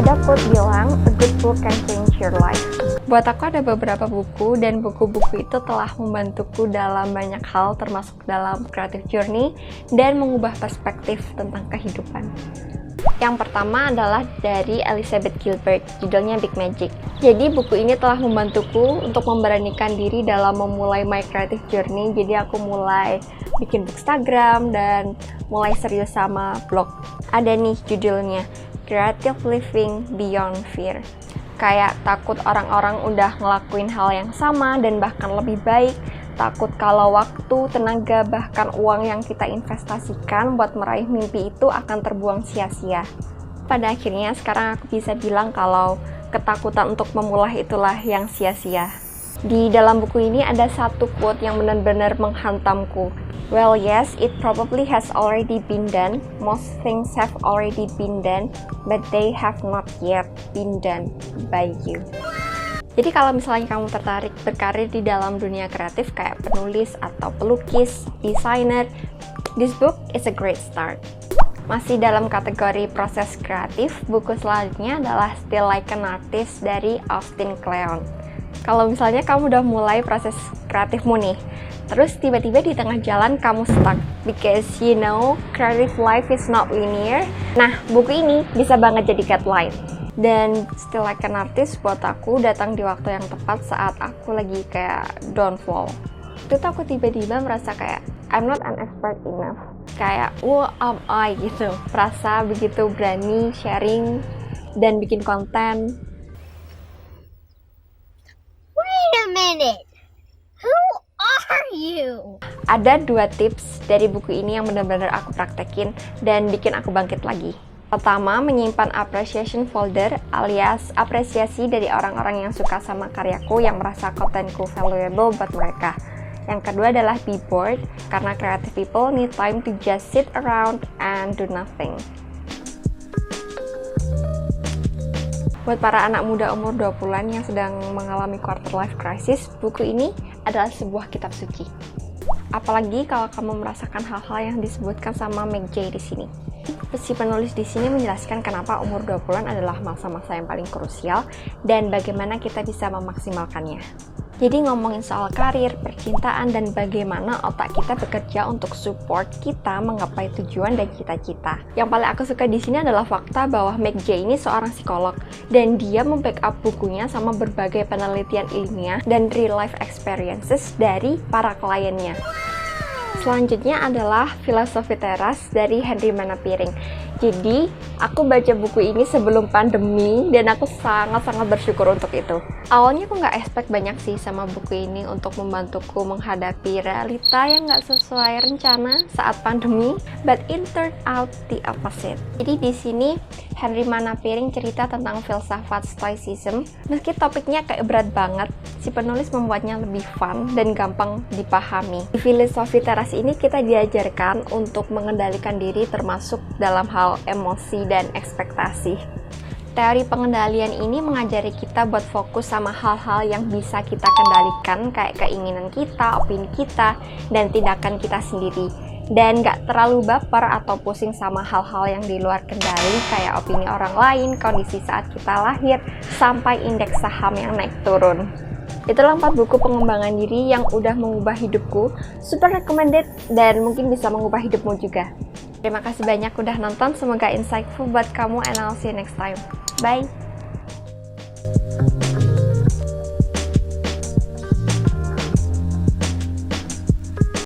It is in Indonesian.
Ada quote bilang, a good book can change your life. Buat aku ada beberapa buku, dan buku-buku itu telah membantuku dalam banyak hal, termasuk dalam creative journey, dan mengubah perspektif tentang kehidupan. Yang pertama adalah dari Elizabeth Gilbert, judulnya Big Magic. Jadi buku ini telah membantuku untuk memberanikan diri dalam memulai my creative journey. Jadi aku mulai bikin Bookstagram dan mulai serius sama blog. Ada nih judulnya, Creative Living Beyond Fear. Kayak takut orang-orang udah ngelakuin hal yang sama dan bahkan lebih baik. Takut kalau waktu, tenaga, bahkan uang yang kita investasikan buat meraih mimpi itu akan terbuang sia-sia. Pada akhirnya sekarang aku bisa bilang kalau ketakutan untuk memulai itulah yang sia-sia. Di dalam buku ini ada satu quote yang benar-benar menghantamku. Well, yes, it probably has already been done. Most things have already been done, but they have not yet been done by you. Jadi kalau misalnya kamu tertarik berkarir di dalam dunia kreatif kayak penulis atau pelukis, desainer, this book is a great start. Masih dalam kategori proses kreatif, buku selanjutnya adalah Still Like an Artist dari Austin Kleon. Kalau misalnya kamu udah mulai proses kreatifmu nih, terus tiba-tiba di tengah jalan kamu stuck because you know creative life is not linear. Nah, buku ini bisa banget jadi guideline. Dan Still Like an Artist buat aku datang di waktu yang tepat saat aku lagi kayak downfall. Itu tuh aku tiba-tiba merasa kayak I'm not an expert enough. Kayak who am I gitu. Merasa begitu berani sharing dan bikin konten. Wait a minute. Who are you? Ada 2 tips dari buku ini yang benar-benar aku praktekin dan bikin aku bangkit lagi. Pertama, menyimpan appreciation folder alias apresiasi dari orang-orang yang suka sama karyaku yang merasa kontenku valuable buat mereka. Yang kedua adalah be bored, karena creative people need time to just sit around and do nothing. Buat para anak muda umur 20-an yang sedang mengalami quarter life crisis, buku ini adalah sebuah kitab suci. Apalagi kalau kamu merasakan hal-hal yang disebutkan sama Meg Jay di sini. Si penulis di sini menjelaskan kenapa umur 20-an adalah masa-masa yang paling krusial dan bagaimana kita bisa memaksimalkannya. Jadi ngomongin soal karir, percintaan, dan bagaimana otak kita bekerja untuk support kita menggapai tujuan dan cita-cita. Yang paling aku suka di sini adalah fakta bahwa Meg Jay ini seorang psikolog dan dia membackup bukunya sama berbagai penelitian ilmiah dan real life experiences dari para kliennya. Selanjutnya adalah Filosofi Teras dari Henry Manapiring. Jadi, aku baca buku ini sebelum pandemi dan aku sangat-sangat bersyukur untuk itu. Awalnya aku nggak expect banyak sih sama buku ini untuk membantuku menghadapi realita yang nggak sesuai rencana saat pandemi, but it turned out the opposite. Jadi di sini Henry Manapiring cerita tentang filsafat Stoicism. Meski topiknya kayak berat banget, si penulis membuatnya lebih fun dan gampang dipahami. Di Filosofi Teras ini kita diajarkan untuk mengendalikan diri termasuk dalam hal emosi dan ekspektasi. Teori pengendalian ini mengajari kita buat fokus sama hal-hal yang bisa kita kendalikan kayak keinginan kita, opini kita, dan tindakan kita sendiri. Dan gak terlalu baper atau pusing sama hal-hal yang di luar kendali kayak opini orang lain, kondisi saat kita lahir, sampai indeks saham yang naik turun. Itulah 4 buku pengembangan diri yang udah mengubah hidupku, super recommended dan mungkin bisa mengubah hidupmu juga. Terima kasih banyak udah nonton, semoga insightful buat kamu and I'll see you next time. Bye!